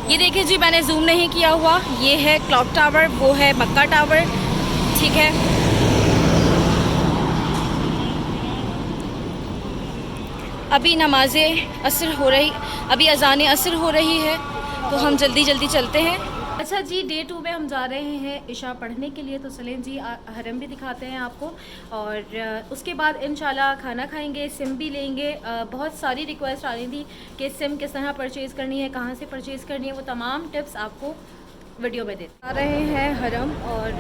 ये देखिए जी, मैंने जूम नहीं किया हुआ, ये है क्लॉक टावर, वो है मक्का टावर, ठीक है। अभी नमाज़े असर हो रही, अभी अज़ान असर हो रही है, तो हम जल्दी जल्दी चलते हैं। अच्छा जी, डे 2 में हम जा रहे हैं इशा पढ़ने के लिए, तो चलें जी हरम भी दिखाते हैं आपको, और उसके बाद इंशाल्लाह खाना खाएंगे, सिम भी लेंगे। बहुत सारी रिक्वेस्ट आ रही थी कि सिम किस तरह परचेज़ करनी है, कहाँ से परचेज़ करनी है, वो तमाम टिप्स आपको वीडियो में देते आ रहे हैं हरम। और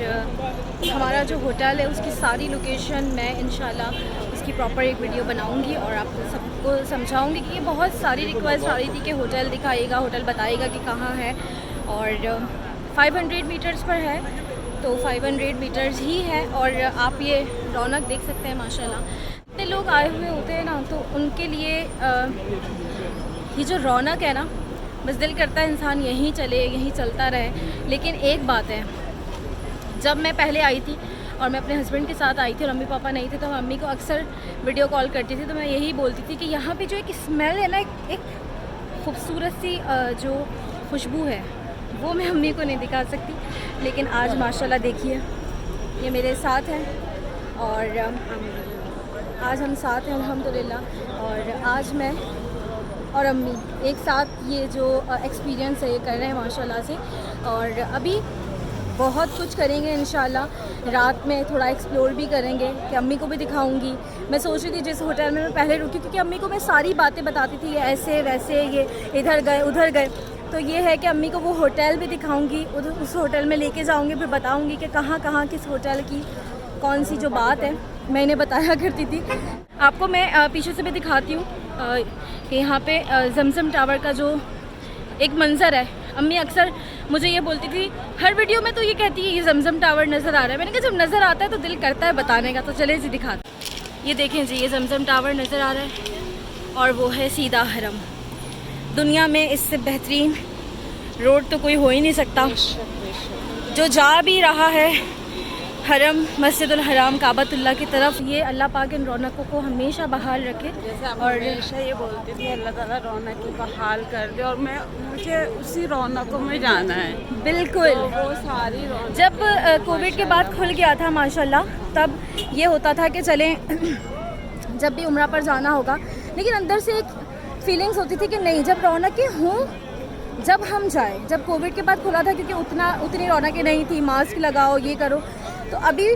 हमारा जो होटल है उसकी सारी लोकेशन मैं इंशाल्लाह उसकी प्रॉपर एक वीडियो बनाऊंगी और आपको सबको समझाऊंगी कि ये बहुत सारी रिक्वेस्ट आ रही थी कि होटल दिखाइएगा, होटल बताइएगा कि कहाँ है। और 500 मीटर्स पर है, तो 500 मीटर्स ही है। और आप ये रौनक देख सकते हैं माशाल्लाह। इतने लोग आए हुए होते हैं ना, तो उनके लिए ये जो रौनक है ना, बस दिल करता है इंसान यहीं चले, यहीं चलता रहे। लेकिन एक बात है, जब मैं पहले आई थी और मैं अपने हस्बैंड के साथ आई थी और मम्मी पापा नहीं थे, तो मम्मी को अक्सर वीडियो कॉल करती थी, तो मैं यही बोलती थी कि यहाँ पे जो एक स्मेल है ना, एक खूबसूरत सी जो खुशबू है, वो मैं मम्मी को नहीं दिखा सकती। लेकिन आज माशाल्लाह देखिए, ये मेरे साथ हैं और आज हम साथ हैं अल्हम्दुलिल्लाह। और आज मैं और अम्मी एक साथ ये जो एक्सपीरियंस है ये कर रहे हैं माशाल्लाह से। और अभी बहुत कुछ करेंगे इंशाल्लाह, रात में थोड़ा एक्सप्लोर भी करेंगे कि अम्मी को भी दिखाऊंगी। मैं सोच रही थी जिस होटल में मैं पहले रुकी, क्योंकि अम्मी को मैं सारी बातें बताती थी, ये ऐसे वैसे, ये इधर गए उधर गए, तो ये है कि अम्मी को वो होटल भी दिखाऊंगी, उस होटल में लेके जाऊंगी, फिर बताऊंगी कि कहाँ कहाँ किस होटल की कौन सी जो बात है मैं इन्हें बताया करती थी। आपको मैं पीछे से भी दिखाती हूँ कि यहाँ पे जमजम टावर का जो एक मंज़र है। अम्मी अक्सर मुझे ये बोलती थी हर वीडियो में, तो ये कहती है ये जमजम टावर नज़र आ रहा है। मैंने कहा जब नज़र आता है तो दिल करता है बताने का, तो चले जी दिखाते। ये देखें जी, ये जमजम टावर नज़र आ रहा है और वो है सीधा हरम। दुनिया में इससे बेहतरीन रोड तो कोई हो ही नहीं सकता। जो जा भी रहा है हरम, मस्जिदुल हराम, काबतुल्लाह की तरफ, ये अल्लाह पाक इन रौनकों को हमेशा बहाल रखे। और हमेशा ये बोलती थी अल्लाह ताला रौनक को बहाल कर दे, और मुझे उसी रौनकों में जाना है। बिल्कुल, तो वो सारी रौनक जब कोविड के बाद खुल गया था माशाल्लाह, तब ये होता था कि चलें जब भी उम्रा पर जाना होगा, लेकिन अंदर से एक फीलिंग्स होती थी कि नहीं, जब रौनकें हों जब हम जाएं। जब कोविड के बाद खुला था, क्योंकि उतनी रौनकें नहीं थी, मास्क लगाओ, ये करो, तो अभी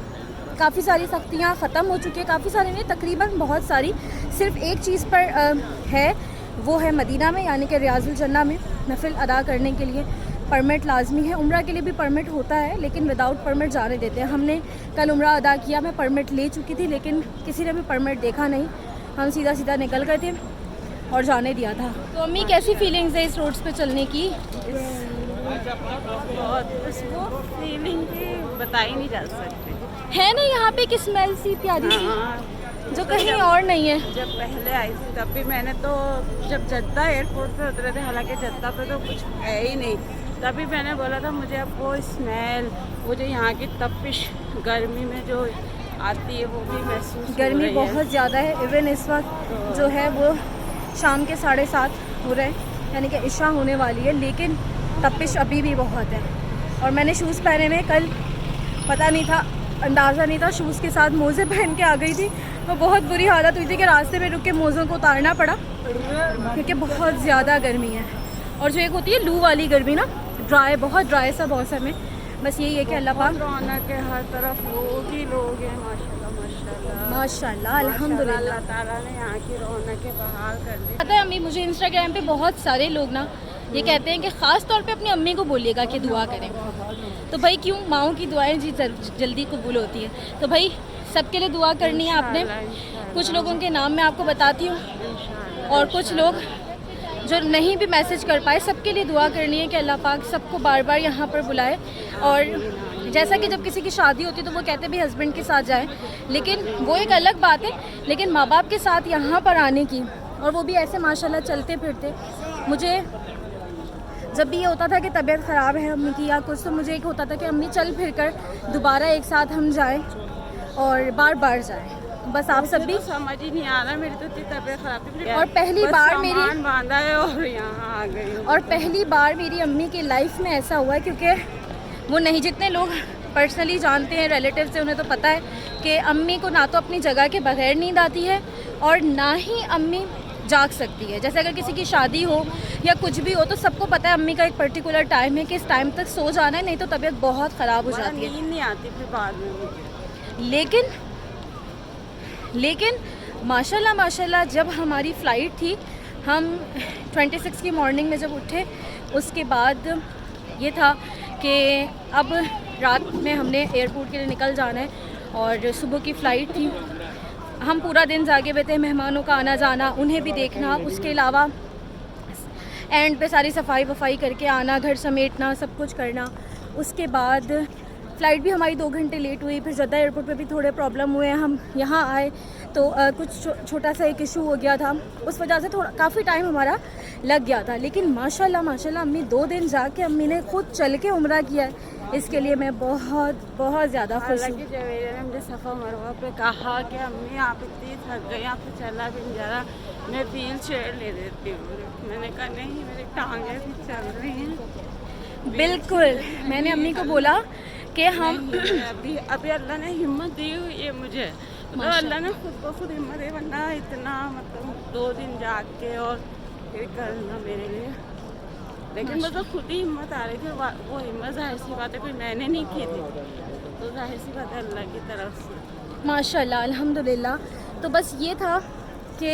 काफ़ी सारी सख्तियाँ ख़त्म हो चुकी है। काफ़ी सारी नहीं, तकरीबन बहुत सारी। सिर्फ एक चीज़ पर है, वो है मदीना में, यानी कि रियाजुल जन्ना में नफिल अदा करने के लिए परमिट लाजमी है। उम्रा के लिए भी परमिट होता है, लेकिन विदाउट परमिट जाने देते हैं। हमने कल उम्रा अदा किया, मैं परमिट ले चुकी थी, लेकिन किसी ने भी परमिट देखा नहीं, हम सीधा सीधा निकल गए थे और जाने दिया था। तो अम्मी कैसी फीलिंग्स है इस रोड्स पे चलने की? बहुत उसको फीलिंग की बताई नहीं जा सकती है ना, यहाँ पे एक स्मेल सी प्यारी सी, जो कहीं और नहीं है। जब पहले आई थी तब भी मैंने तो, जब जद्दा एयरपोर्ट पे उतरे थे, हालांकि जद्दा पे तो कुछ है ही नहीं, तभी मैंने बोला था मुझे अब वो स्मेल, वो जो यहाँ की तपिश गर्मी में जो आती है, वो भी महसूस गर्मी बहुत ज़्यादा है। इवन इस वक्त जो है वो शाम के 7:30 हो रहे हैं, यानी कि इशा होने वाली है, लेकिन तपिश अभी भी बहुत है। और मैंने शूज़ पहने में कल पता नहीं था, अंदाज़ा नहीं था, शूज़ के साथ मोज़े पहन के आ गई थी, तो बहुत बुरी हालत हुई थी कि रास्ते में रुक के मोज़ों को उतारना पड़ा, क्योंकि बहुत ज़्यादा गर्मी है। और जो एक होती है लू वाली गर्मी ना, ड्राई, बहुत ड्राई सा मौसम है। बस यही है कि अल्लाह पाक, रौनक के हर तरफ लोग ही लोग हैं, माशाल्लाह माशाल्लाह माशाल्लाह, अल्हम्दुलिल्लाह। अल्लाह ताला ने यहाँ की रौनकें बहाल कर दी। पता है अम्मी, मुझे इंस्टाग्राम पे बहुत सारे लोग ना ये कहते हैं कि ख़ास तौर पे अपनी अम्मी को बोलिएगा कि दुआ करें। तो भाई क्यों, माओं की दुआएं जी जल्दी कबूल होती है, तो भाई सबके लिए दुआ करनी है आपने। कुछ लोगों के नाम मैं आपको बताती हूँ, और कुछ लोग जो नहीं भी मैसेज कर पाए, सबके लिए दुआ करनी है कि अल्लाह पाक सबको बार बार यहाँ पर बुलाए। और जैसा कि जब किसी की शादी होती है तो वो कहते भी हस्बैंड के साथ जाएं, लेकिन वो एक अलग बात है, लेकिन माँ बाप के साथ यहाँ पर आने की, और वो भी ऐसे माशाल्लाह चलते फिरते। मुझे जब भी ये होता था कि तबीयत ख़राब है अम्मी की या कुछ, तो मुझे एक होता था कि अम्मी चल फिर कर दोबारा एक साथ हम जाएँ और बार बार जाएँ। बस आप सब भी। तो समझ ही नहीं आ रहा, मेरी तो इतनी तबीयत खराब थी। और पहली बस बार मेरी सामान बांधा है और यहाँ आ गई हूँ। और पहली बार मेरी अम्मी की लाइफ में ऐसा हुआ है, क्योंकि वो नहीं, जितने लोग पर्सनली जानते हैं रिलेटिव से उन्हें तो पता है कि अम्मी को ना तो अपनी जगह के बगैर नींद आती है और ना ही अम्मी जाग सकती है। जैसे अगर किसी की शादी हो या कुछ भी हो तो सबको पता है अम्मी का एक पर्टिकुलर टाइम है कि इस टाइम तक सो जाना है, नहीं तो तबीयत बहुत ख़राब हो जाती है। नींद नहीं आती फिर बाद में मुझे। लेकिन माशाल्लाह माशाल्लाह जब हमारी फ़्लाइट थी, हम 26 की मॉर्निंग में जब उठे, उसके बाद ये था कि अब रात में हमने एयरपोर्ट के लिए निकल जाना है और सुबह की फ़्लाइट थी। हम पूरा दिन जागे हुए थे, मेहमानों का आना जाना, उन्हें भी देखना, उसके अलावा एंड पे सारी सफाई वफाई करके आना, घर समेटना, सब कुछ करना। उसके बाद फ़्लाइट भी हमारी 2 घंटे लेट हुई। फिर जद्दा एयरपोर्ट पे भी थोड़े प्रॉब्लम हुए, हम यहाँ आए तो कुछ छोटा सा एक इशू हो गया था, उस वजह से थोड़ा काफ़ी टाइम हमारा लग गया था। लेकिन माशाल्लाह माशाल्लाह अम्मी 2 दिन जाके अम्मी ने खुद चल के उम्रा किया है, इसके लिए मैं बहुत बहुत ज़्यादा खुश हूँ। हालांकि जवेरिया ने मुझे सफ़ा मरवा पे कहा कि अम्मी आप इतनी थक गई, आपसे चला भी नहीं जा रहा, मैं व्हील चेयर ले देती हूँ। मैंने कहा नहीं, मेरी टांगें भी चल रही हैं। बिल्कुल, मैंने अम्मी को बोला कि हम अभी अभी अल्लाह ने हिम्मत दी हुई है मुझे, मतलब अल्लाह ने खुद को खुद हिम्मत दी, वरना इतना मतलब 2 दिन जाग के और फिर करना मेरे लिए। लेकिन मतलब खुद ही हिम्मत आ रही थी, वो हिम्मत जाहिर सी बात है कोई मैंने नहीं की थी, तो जाहिर सी बात है अल्लाह की तरफ से। माशाल्लाह अल्हम्दुलिल्लाह। तो बस ये था कि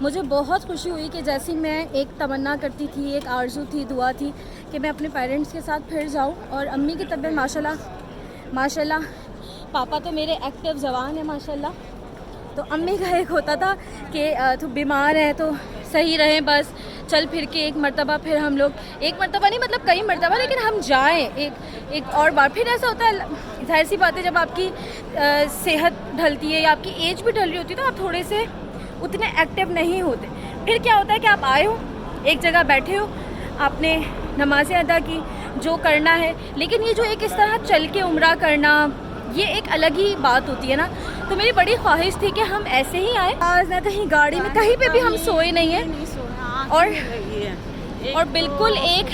मुझे बहुत खुशी हुई कि जैसी मैं एक तमन्ना करती थी, एक आरज़ू थी, दुआ थी कि मैं अपने पेरेंट्स के साथ फिर जाऊं। और अम्मी की तबीयत माशाल्लाह माशाल्लाह, पापा तो मेरे एक्टिव जवान है माशाल्लाह। तो अम्मी का एक होता था कि तो बीमार है तो सही रहें, बस चल फिर के एक मर्तबा फिर हम लोग, एक मर्तबा नहीं मतलब कई मर्तबा, लेकिन हम जाएं एक और बार। फिर ऐसा होता है, जाहिर सी बात है, जब आपकी सेहत ढलती है या आपकी एज भी ढल रही होती है तो आप थोड़े से उतने एक्टिव नहीं होते। फिर क्या होता है कि आप आए हो, एक जगह बैठे हो, आपने नमाज़ें अदा की, जो करना है। लेकिन ये जो एक इस तरह चल के उम्रा करना, ये एक अलग ही बात होती है ना। तो मेरी बड़ी ख्वाहिश थी कि हम ऐसे ही आए, आज ना कहीं गाड़ी में कहीं पे भी हम सोए नहीं हैं, और बिल्कुल एक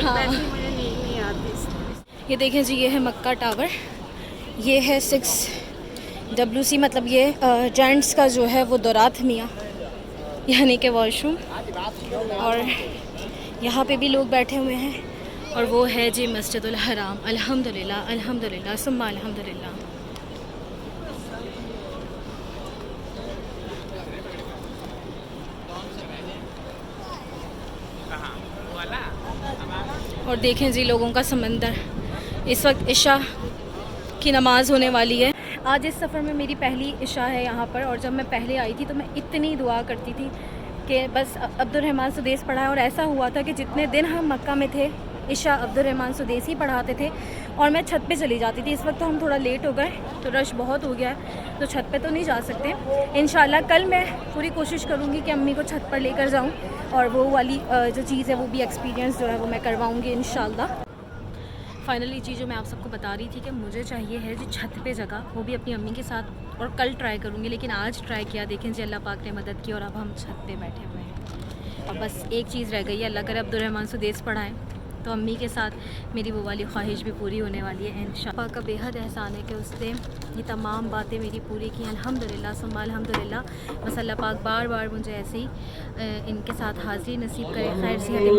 हाँ। मुझे नींद नहीं आती। ये देखें जी, ये है मक्का टावर, ये है 6WC, मतलब ये जेंट्स का जो है वो दौरात मियाँ यानी कि वॉशरूम, और यहाँ पे भी लोग बैठे हुए हैं। और वो है जी मस्जिदुल हराम। अल्हम्दुलिल्लाह अल्हम्दुलिल्लाह सुम्मा अल्हम्दुलिल्लाह। और देखें जी लोगों का समंदर। इस वक्त इशा की नमाज़ होने वाली है। आज इस सफ़र में मेरी पहली इशा है यहाँ पर, और जब मैं पहले आई थी तो मैं इतनी दुआ करती थी कि बस अब्दुर्रहमान सुदेस पढ़ाए। और ऐसा हुआ था कि जितने दिन हम मक्का में थे इशा अब्दुर्रहमान सुदेस ही पढ़ाते थे और मैं छत पे चली जाती थी। इस वक्त तो हम थोड़ा लेट हो गए, तो रश बहुत हो गया है, तो छत पे तो नहीं जा सकते। इंशाल्लाह कल मैं पूरी कोशिश करूँगी कि अम्मी को छत पर लेकर जाऊँ और वो वाली जो चीज़ है वो भी एक्सपीरियंस जो है वो मैं करवाऊँगी इंशाल्लाह। फाइनली चीज़ जो मैं आप सबको बता रही थी कि मुझे चाहिए है जी छत पे जगह, वो भी अपनी अम्मी के साथ, और कल ट्राई करूँगी, लेकिन आज ट्राई किया। देखें जी अल्लाह पाक ने मदद की और अब हम छत पे बैठे हुए हैं। और बस एक चीज़ रह गई है, अल्लाह करे अब्दुर्रहमान सुदेस पढ़ाएँ तो अम्मी के साथ मेरी वो वाली ख्वाहिश भी पूरी होने वाली है इंशाअल्लाह। का बेहद एहसान है कि उसने ये तमाम बातें मेरी पूरी की, अल्हम्दुलिल्लाह सुम्मा अल्हम्दुलिल्लाह। बस अल्लाह पाक बार बार मुझे ऐसे ही इनके साथ हाज़िरी नसीब करे, खैर सेहत।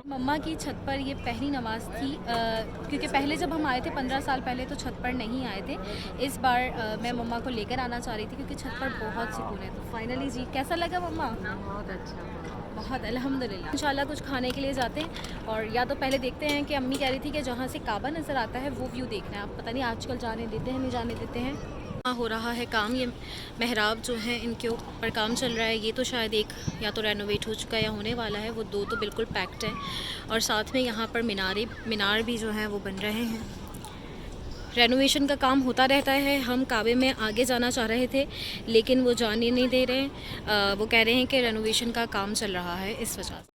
मम्मा की छत पर ये पहली नमाज़ थी, क्योंकि पहले जब हम आए थे 15 साल पहले तो छत पर नहीं आए थे। इस बार मैं मम्मा को लेकर आना चाह रही थी क्योंकि छत पर बहुत सुकून है। तो फाइनली जी कैसा लगा मम्मा? बहुत अच्छा, बहुत अल्हम्दुलिल्लाह। इंशाल्लाह कुछ खाने के लिए जाते हैं, और या तो पहले देखते हैं कि अम्मी कह रही थी कि जहाँ से काबा नज़र आता है वो व्यू देखना है। आप पता नहीं आजकल जाने देते हैं नहीं जाने देते हैं। हाँ हो रहा है काम, ये मेहराब जो है इनके ऊपर काम चल रहा है। ये तो शायद एक या तो रेनोवेट हो चुका है या होने वाला है, वो 2 तो बिल्कुल पैक्ड है। और साथ में यहाँ पर मीनार भी जो है वो बन रहे हैं। रेनोवेशन का काम होता रहता है। हम काबे में आगे जाना चाह रहे थे लेकिन वो जाने नहीं दे रहे। वो कह रहे हैं कि रेनोवेशन का काम चल रहा है, इस वजह से।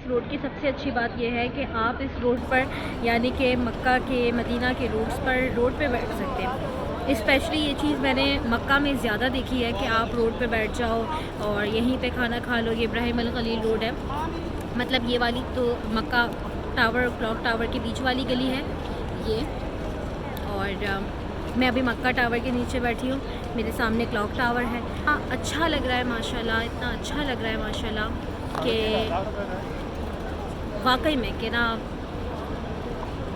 इस रोड की सबसे अच्छी बात यह है कि आप इस रोड पर यानी कि मक्का के मदीना के रोड पे बैठ सकते हैं। स्पेशली ये चीज़ मैंने मक्का में ज़्यादा देखी है कि आप रोड पे बैठ जाओ और यहीं पे खाना खा लो। ये इब्राहिम अल खलील रोड है, मतलब ये वाली तो मक्का टावर क्लॉक टावर के बीच वाली गली है ये। और मैं अभी मक्का टावर के नीचे बैठी हूँ, मेरे सामने क्लॉक टावर है। अच्छा लग रहा है माशाल्लाह, इतना अच्छा लग रहा है माशाल्लाह कि वाकई में कि ना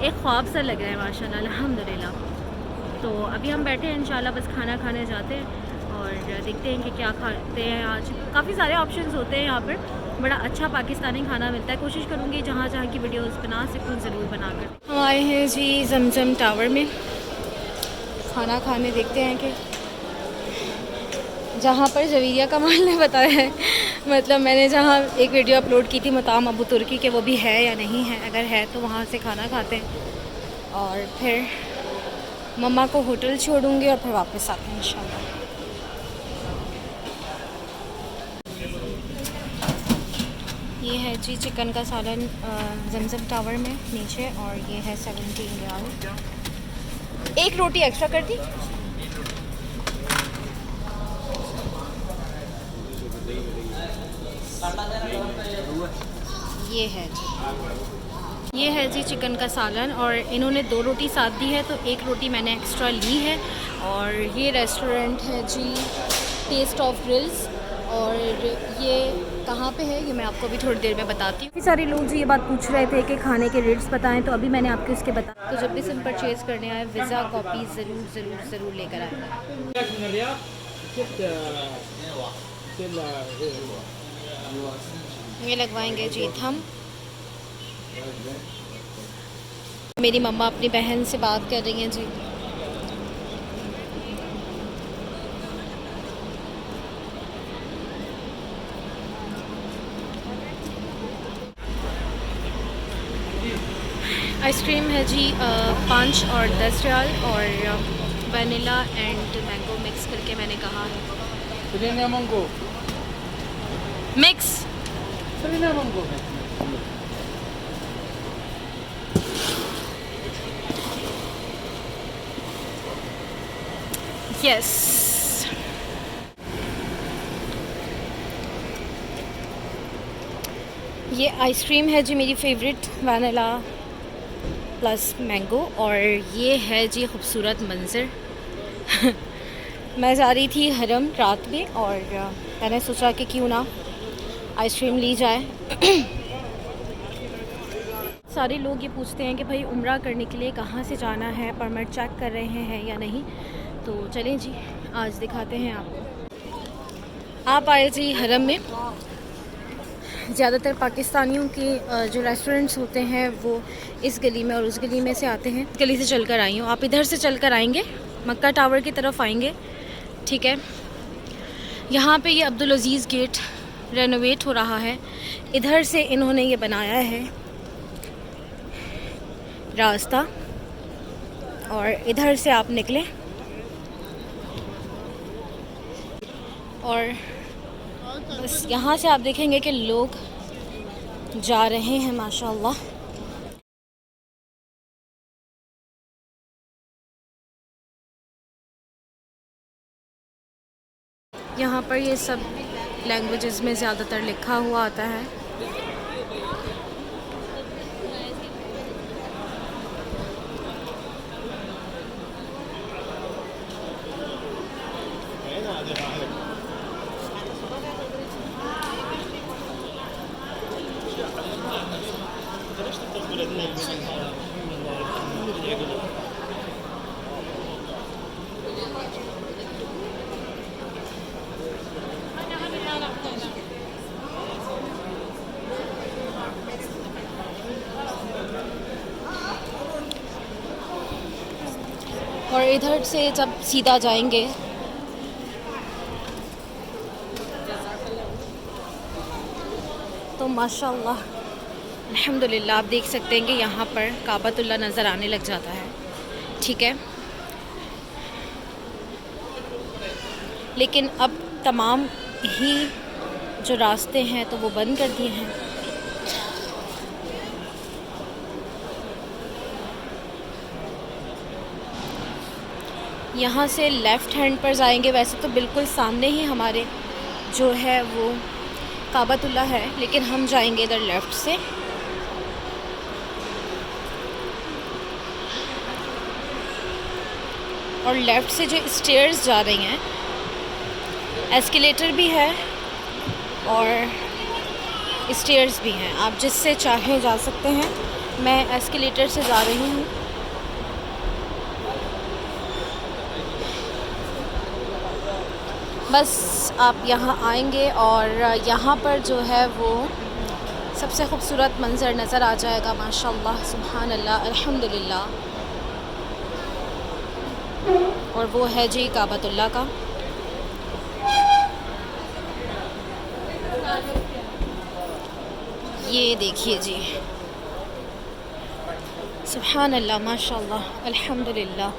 एक ख्वाब सा लग रहा है माशाल्लाह, अल्हम्दुलिल्लाह। तो अभी हम बैठे हैं, इंशाल्लाह बस खाना खाने जाते हैं और देखते हैं कि क्या खाते हैं आज। काफ़ी सारे ऑप्शंस होते हैं यहाँ पर, बड़ा अच्छा पाकिस्तानी खाना मिलता है। कोशिश करूँगी जहाँ जहाँ की वीडियोस बना सकूँ ज़रूर बनाकर। हम आए हैं जी जमजम टावर में खाना खाने। देखते हैं कि जहाँ पर जवीरिया कमाल ने बताया है, मतलब मैंने जहाँ एक वीडियो अपलोड की थी मकाम अबू तुर्की के, वो भी है या नहीं है। अगर है तो वहाँ से खाना खाते हैं और फिर मम्मा को होटल छोड़ूंगी और फिर वापस आते हैं इंशाल्लाह। ये है जी चिकन का सालन जमजम टावर में नीचे, और ये है 17 रियाल। एक रोटी एक्स्ट्रा कर दी। ये है जी चिकन का सालन, और इन्होंने 2 रोटी साथ दी है तो 1 रोटी मैंने एक्स्ट्रा ली है। और ये रेस्टोरेंट है जी टेस्ट ऑफ ग्रिल्स, और ये कहाँ पे है ये मैं आपको अभी थोड़ी देर में बताती हूँ। काफ़ी सारे लोग जी ये बात पूछ रहे थे कि खाने के रेट्स बताएं, तो अभी मैंने आपको इसके बता। तो जब भी सिम परचेज़ करने आए वीज़ा कॉपी ज़रूर लेकर आए। ये लगवाएंगे जी हम। मेरी मम्मा अपनी बहन से बात कर रही हैं जी। आइसक्रीम है जी 5 और 10 रियाल, और वनीला एंड मैंगो मिक्स करके मैंने कहा है। Mango mix mango yes. ये आइसक्रीम है जी मेरी फेवरेट, वनीला प्लस मैंगो, और ये है जी खूबसूरत मंज़र। मैं जा रही थी हरम रात में और मैंने सोचा कि क्यों ना आइसक्रीम ली जाए। सारे लोग ये पूछते हैं कि भाई उम्रा करने के लिए कहाँ से जाना है, परमिट चेक कर रहे हैं या नहीं। तो चलें जी आज दिखाते हैं आपको। आप आए जी हरम में। ज़्यादातर पाकिस्तानियों के जो रेस्टोरेंट्स होते हैं वो इस गली में और उस गली में से आते हैं। गली से चलकर आई हूँ, आप इधर से चलकर आएंगे, मक्का टावर की तरफ आएंगे, ठीक है। यहाँ पे ये अब्दुल अज़ीज़ गेट रेनोवेट हो रहा है, इधर से इन्होंने ये बनाया है रास्ता, और इधर से आप निकलें और बस यहाँ से आप देखेंगे कि लोग जा रहे हैं माशाल्लाह। यहाँ पर ये सब लैंग्वेजेस में ज़्यादातर लिखा हुआ आता है। और इधर से जब सीधा जाएंगे तो माशाल्लाह अल्हम्दुलिल्लाह आप देख सकते हैं कि यहाँ पर काबतुल्लाह नज़र आने लग जाता है, ठीक है। लेकिन अब तमाम ही जो रास्ते हैं तो वो बंद कर दिए हैं। यहाँ से लेफ़्ट हैंड पर जाएंगे। वैसे तो बिल्कुल सामने ही हमारे जो है वो काबतुल्लाह है, लेकिन हम जाएंगे इधर लेफ़्ट से। और लेफ़्ट से जो स्टेयर्स जा रही हैं, एस्केलेटर भी है और स्टेयर्स भी हैं, आप जिससे चाहें जा सकते हैं। मैं एस्केलेटर से जा रही हूँ। बस आप यहाँ आएंगे और यहाँ पर जो है वो सबसे ख़ूबसूरत मंज़र नज़र आ जाएगा। माशाअल्लाह, सुभान अल्लाह, अल्हम्दुलिल्लाह। और वो है जी काबतुल्लाह का। ये देखिए जी, सुभान अल्लाह, माशाअल्लाह, अल्हम्दुलिल्लाह।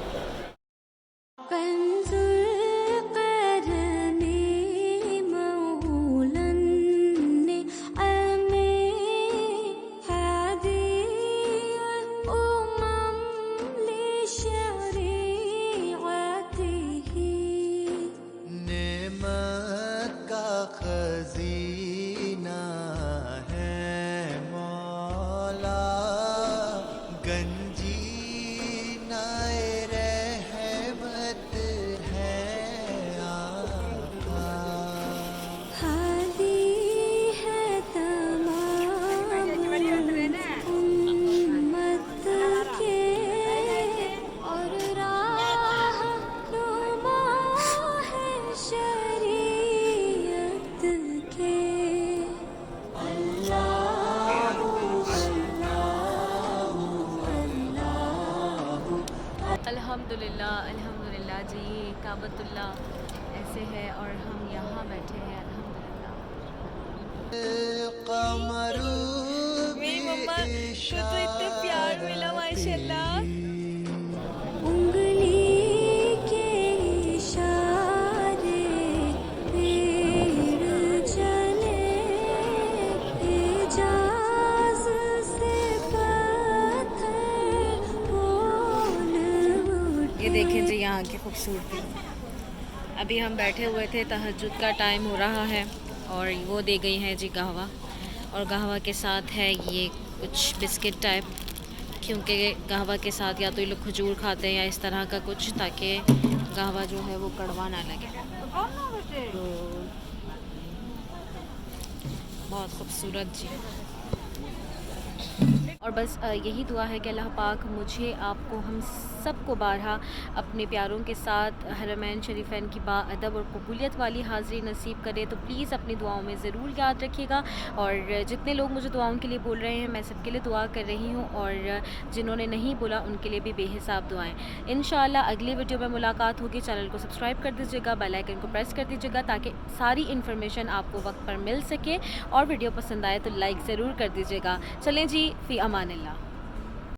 अल्हम्दुलिल्लाह, अल्हम्दुलिल्लाह जी, काबतुल्लाह ऐसे है और हम यहाँ बैठे हैं। अल्हम्दुलिल्लाह। मेरी मम्मा को तो इतना प्यार मिला, माशाल्लाह। ये देखें जी यहाँ की खूबसूरती। अभी हम बैठे हुए थे, तहज्जुद का टाइम हो रहा है और वो दे गई है जी कहवा, और कहवा के साथ है ये कुछ बिस्किट टाइप, क्योंकि कहवा के साथ या तो ये लोग खजूर खाते हैं या इस तरह का कुछ, ताकि कहवा जो है वो कड़वा ना लगे। तो बहुत खूबसूरत जी। और बस यही दुआ है कि अल्लाह पाक मुझे, आपको, हम सबको बारहा अपने प्यारों के साथ हरमैन शरीफैन की बाअदब और कबूलियत वाली हाज़िरी नसीब करे। तो प्लीज़ अपनी दुआओं में ज़रूर याद रखिएगा। और जितने लोग मुझे दुआओं के लिए बोल रहे हैं, मैं सबके लिए दुआ कर रही हूँ, और जिन्होंने नहीं बोला उनके लिए भी बेहिसाब दुआएं। इंशाअल्लाह अगली वीडियो में मुलाकात होगी। चैनल को सब्सक्राइब कर दीजिएगा, बेल आइकन को प्रेस कर दीजिएगा, ताकि सारी इन्फॉर्मेशन आपको वक्त पर मिल सके। और वीडियो पसंद आए तो लाइक ज़रूर कर दीजिएगा। चलें जी, फ़ी अमानिल्लाह।